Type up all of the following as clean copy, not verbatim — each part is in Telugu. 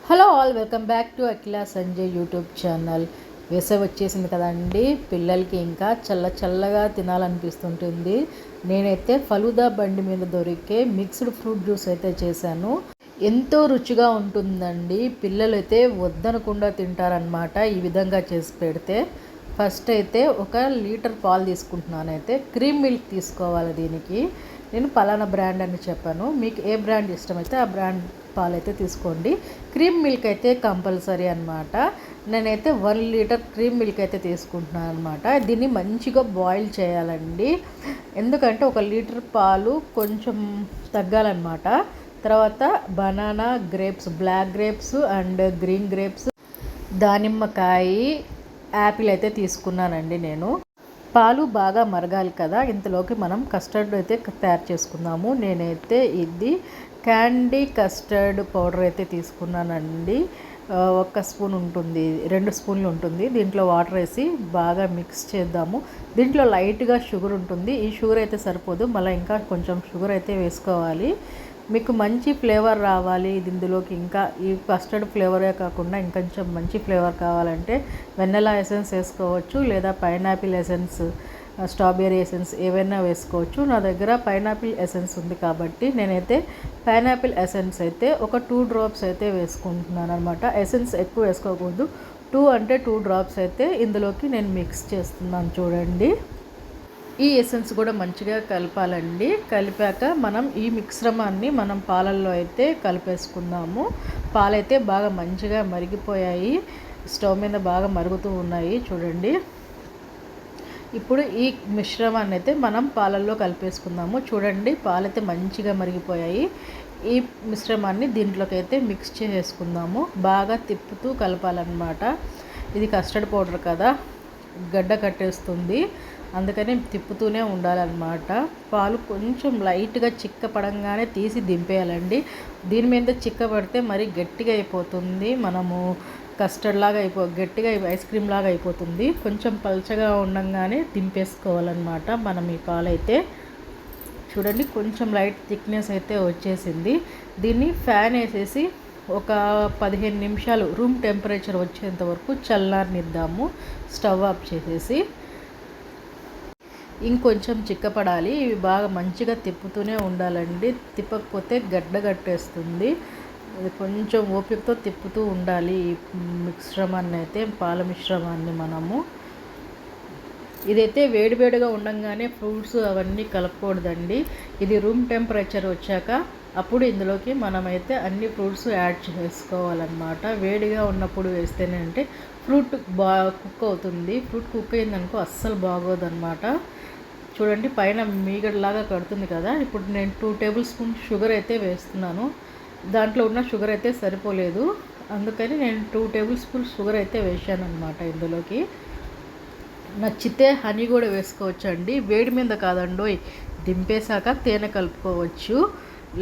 Hello all, welcome back to Akhila Sanjay YouTube channel. వేసవి వచ్చేసింది కదండి, పిల్లలకి ఇంకా చల్లగా తినాలనిపిస్తుంటుంది. నేనైతే ఫలూదా బండి మీద దొరికే మిక్స్డ్ ఫ్రూట్ జ్యూస్ అయితే చేశాను. ఎంతో రుచిగా ఉంటుందండి. పిల్లలు అయితే వద్దనకుండా తింటారనమాట ఈ విధంగా చేసి పెడితే. ఫస్ట్ అయితే 1 లీటర్ పాలు తీసుకుంటున్నాను. అయితే క్రీమ్ మిల్క్ తీసుకోవాలి. దీనికి నేను పలానా బ్రాండ్ అని చెప్పాను. మీకు ఏ బ్రాండ్ ఇష్టమైతే ఆ బ్రాండ్ పాలు అయితే తీసుకోండి. క్రీమ్ మిల్క్ అయితే కంపల్సరీ అనమాట. నేనైతే 1 లీటర్ క్రీమ్ మిల్క్ అయితే తీసుకుంటున్నాను అనమాట. దీన్ని మంచిగా బాయిల్ చేయాలండి. ఎందుకంటే 1 లీటర్ పాలు కొంచెం తగ్గాలన్నమాట. తర్వాత banana, grapes, black grapes and green grapes, దానిమ్మకాయ, యాపిల్ అయితే తీసుకున్నానండి నేను. పాలు బాగా మరగాలి కదా, ఇంతలోకి మనం కస్టర్డ్ అయితే తయారు చేసుకుందాము. నేనైతే ఇది క్యాండీ కస్టర్డ్ పౌడర్ అయితే తీసుకున్నానండి. 1 స్పూన్ ఉంటుంది, 2 స్పూన్లు ఉంటుంది. దీంట్లో వాటర్ వేసి బాగా మిక్స్ చేద్దాము. దీంట్లో లైట్గా షుగర్ ఉంటుంది. ఈ షుగర్ అయితే సరిపోదు, మళ్ళీ ఇంకా కొంచెం షుగర్ అయితే వేసుకోవాలి. మీకు మంచి ఫ్లేవర్ రావాలి ఇందులోకి. ఇంకా ఈ కస్టర్డ్ ఫ్లేవరే కాకుండా ఇంకొంచెం మంచి ఫ్లేవర్ కావాలంటే వెన్నెలా ఎసెన్స్ వేసుకోవచ్చు, లేదా పైనాపిల్ ఎసెన్స్, స్ట్రాబెర్రీ ఎసెన్స్ ఏవైనా వేసుకోవచ్చు. నా దగ్గర పైనాపిల్ ఎసెన్స్ ఉంది కాబట్టి నేనైతే పైనాపిల్ ఎసెన్స్ అయితే ఒక 2 డ్రాప్స్ అయితే వేసుకుంటున్నాను అనమాట. ఎసెన్స్ ఎక్కువ వేసుకోకూడదు. 2 డ్రాప్స్ అయితే ఇందులోకి నేను మిక్స్ చేస్తున్నాను. చూడండి, ఈ ఎసెన్స్ కూడా మంచిగా కలపాలండి. కలిపాక మనం ఈ మిశ్రమాన్ని మనం పాలల్లో అయితే కలిపేసుకుందాము. పాలైతే బాగా మంచిగా మరిగిపోయాయి, స్టవ్ మీద బాగా మరుగుతూ ఉన్నాయి. చూడండి, ఇప్పుడు ఈ మిశ్రమాన్ని అయితే మనం పాలల్లో కలిపేసుకుందాము. చూడండి, పాలైతే మంచిగా మరిగిపోయాయి. ఈ మిశ్రమాన్ని దీంట్లోకి అయితే మిక్స్ చేసుకుందాము. బాగా తిప్పుతూ కలపాలన్నమాట. ఇది కస్టర్డ్ పౌడర్ కదా, గడ్డ కట్టేస్తుంది, అందుకని తిప్పుతూనే ఉండాలన్నమాట. పాలు కొంచెం లైట్గా చిక్కపడంగానే తీసి దింపేయాలండి. దీని మీద చిక్కపడితే మరీ గట్టిగా అయిపోతుంది, మనము కస్టర్డ్ లాగా గట్టిగా ఐస్ క్రీమ్ లాగా అయిపోతుంది. కొంచెం పల్చగా ఉండగానే దింపేసుకోవాలన్నమాట మనం ఈ పాలైతే. చూడండి, కొంచెం లైట్ థిక్నెస్ అయితే వచ్చేసింది. దీన్ని ఫ్యాన్ వేసేసి ఒక 15 నిమిషాలు రూమ్ టెంపరేచర్ వచ్చేంత వరకు చల్లారనిద్దాము. స్టవ్ ఆఫ్ చేసేసి ఇంకొంచెం చిక్కపడాలి. ఇవి బాగా మంచిగా తిప్పుతూనే ఉండాలండి, తిప్పకపోతే గడ్డ కట్టేస్తుంది. కొంచెం ఓపికతో తిప్పుతూ ఉండాలి ఈ మిశ్రమాన్ని అయితే, పాల మిశ్రమాన్ని మనము. ఇదైతే వేడివేడిగా ఉండగానే ఫ్రూట్స్ అవన్నీ కలపకూడదండి. ఇది రూమ్ టెంపరేచర్ వచ్చాక అప్పుడు ఇందులోకి మనమైతే అన్ని ఫ్రూట్స్ యాడ్ చేసుకోవాలన్నమాట. వేడిగా ఉన్నప్పుడు వేస్తేనే అంటే ఫ్రూట్ కుక్ అవుతుంది. ఫ్రూట్ కుక్ అయిందనుకో అస్సలు బాగోదన్నమాట. చూడండి, పైన మీగడలాగా కడుతుంది కదా. ఇప్పుడు నేను 2 టేబుల్ స్పూన్ షుగర్ అయితే వేస్తున్నాను. దాంట్లో ఉన్న షుగర్ అయితే సరిపోలేదు, అందుకని నేను 2 టేబుల్ స్పూన్ షుగర్ అయితే వేసాను అనమాట ఇందులోకి. నచ్చితే హనీ కూడా వేసుకోవచ్చు అండి, వేడి మీద కాదండోయ్. దింపేశాక తేనె కలుపుకోవచ్చు.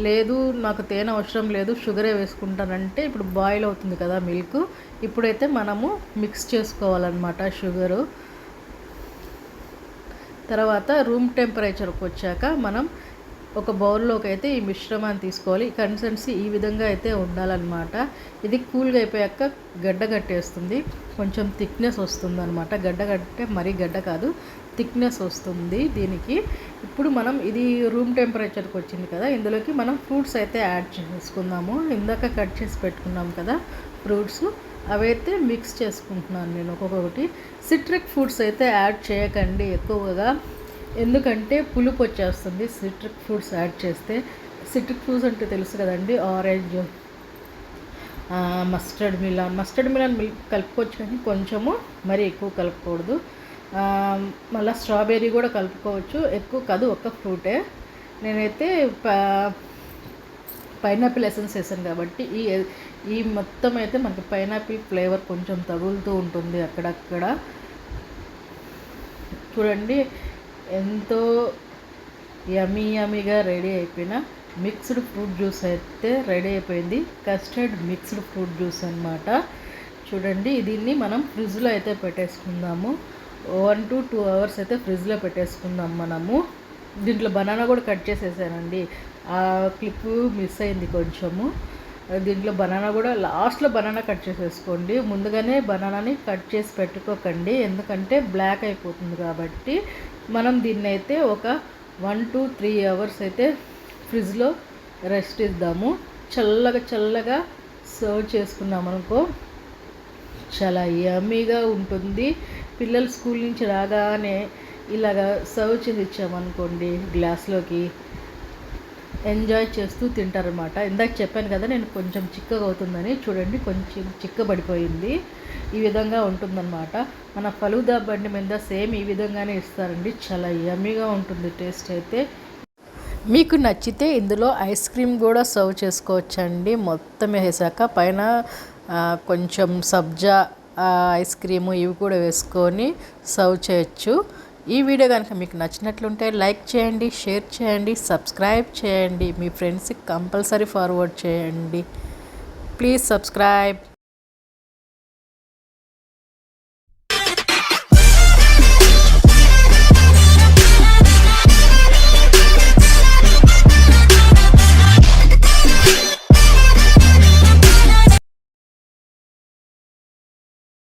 లేదు నాకు తేనె అవసరం లేదు, షుగరే వేసుకుంటానంటే ఇప్పుడు బాయిల్ అవుతుంది కదా మిల్క్, ఇప్పుడైతే మనము మిక్స్ చేసుకోవాలన్నమాట షుగరు. తర్వాత రూమ్ టెంపరేచర్కి వచ్చాక మనం ఒక బౌల్లోకి అయితే ఈ మిశ్రమాన్ని తీసుకోవాలి. కన్సిస్టెన్సీ ఈ విధంగా అయితే ఉండాలన్నమాట. ఇది కూల్గా అయిపోయాక గడ్డ కట్టేస్తుంది, కొంచెం థిక్నెస్ వస్తుంది అనమాట. గడ్డ కట్టే మరీ గడ్డ కాదు, థిక్నెస్ వస్తుంది దీనికి. ఇప్పుడు మనం ఇది రూమ్ టెంపరేచర్కి వచ్చింది కదా, ఇందులోకి మనం ఫ్రూట్స్ అయితే యాడ్ చేసుకుందాము. ఇందాక కట్ చేసి పెట్టుకున్నాం కదా ఫ్రూట్స్, అవైతే మిక్స్ చేసుకుంటున్నాను నేను ఒక్కొక్కటి. సిట్రిక్ ఫ్రూట్స్ అయితే యాడ్ చేయకండి ఎక్కువగా, ఎందుకంటే పులుపు వచ్చేస్తుంది సిట్రిక్ ఫ్రూట్స్ యాడ్ చేస్తే. సిట్రిక్ ఫ్రూట్స్ అంటే తెలుసు కదండి, ఆరెంజ్, మస్టర్డ్ మిలన్ మిల్క్ కలుపుకోవచ్చు, కానీ కొంచెము మరీ ఎక్కువ కలుపుకూడదు. మళ్ళీ స్ట్రాబెర్రీ కూడా కలుపుకోవచ్చు, ఎక్కువ కాదు, ఒక్క ఫ్రూటే. నేనైతే పైనాపిల్ ఎసెన్స్ వేసాను కాబట్టి ఈ మొత్తం అయితే మనకి పైనాపిల్ ఫ్లేవర్ కొంచెం తగులుతూ ఉంటుంది అక్కడక్కడ. చూడండి, ఎంతో యమీగా రెడీ అయిపోయిన మిక్స్డ్ ఫ్రూట్ జ్యూస్ అయితే రెడీ అయిపోయింది. కస్టర్డ్ మిక్స్డ్ ఫ్రూట్ జ్యూస్ అనమాట. చూడండి, దీన్ని మనం ఫ్రిడ్జ్లో అయితే పెట్టేసుకుందాము. 1 to 2 అవర్స్ అయితే ఫ్రిడ్జ్లో పెట్టేసుకుందాం మనము. దీంట్లో బనానా కూడా కట్ చేసేసానండి, ఆ క్లిప్ మిస్ అయింది కొంచెము. దీంట్లో బనానా కూడా లాస్ట్లో బనానా కట్ చేసేసుకోండి. ముందుగానే బనానాని కట్ చేసి పెట్టుకోకండి, ఎందుకంటే బ్లాక్ అయిపోతుంది కాబట్టి. మనం దీన్ని అయితే ఒక 1 to 3 అవర్స్ అయితే ఫ్రిడ్జ్లో రెస్ట్ ఇద్దాము. చల్లగా సర్వ్ చేసుకున్నాం అనుకో, చాలా యమ్మీగా ఉంటుంది. పిల్లలు స్కూల్ నుంచి రాగానే ఇలాగా సర్వ్ చేసి ఇచ్చామనుకోండి గ్లాస్లోకి, ఎంజాయ్ చేస్తూ తింటారనమాట. ఇందాక చెప్పాను కదా నేను కొంచెం చిక్కగా అవుతుందని, చూడండి కొంచెం చిక్కబడిపోయింది. ఈ విధంగా ఉంటుందన్నమాట. మన ఫలూదా బండి మీద సేమ్ ఈ విధంగానే ఇస్తారండి. చాలా యమ్మీగా ఉంటుంది టేస్ట్ అయితే. మీకు నచ్చితే ఇందులో ఐస్ క్రీమ్ కూడా సర్వ్ చేసుకోవచ్చండి. మొత్తం వేసాక పైన కొంచెం సబ్జా ఐస్ క్రీము ఇవి కూడా వేసుకొని సర్వ్ చేయొచ్చు. ఈ వీడియో కనుక మీకు నచ్చినట్లుంటే లైక్ చేయండి, షేర్ చేయండి, సబ్స్క్రైబ్ చేయండి, మీ ఫ్రెండ్స్కి కంపల్సరీ ఫార్వర్డ్ చేయండి. Please subscribe.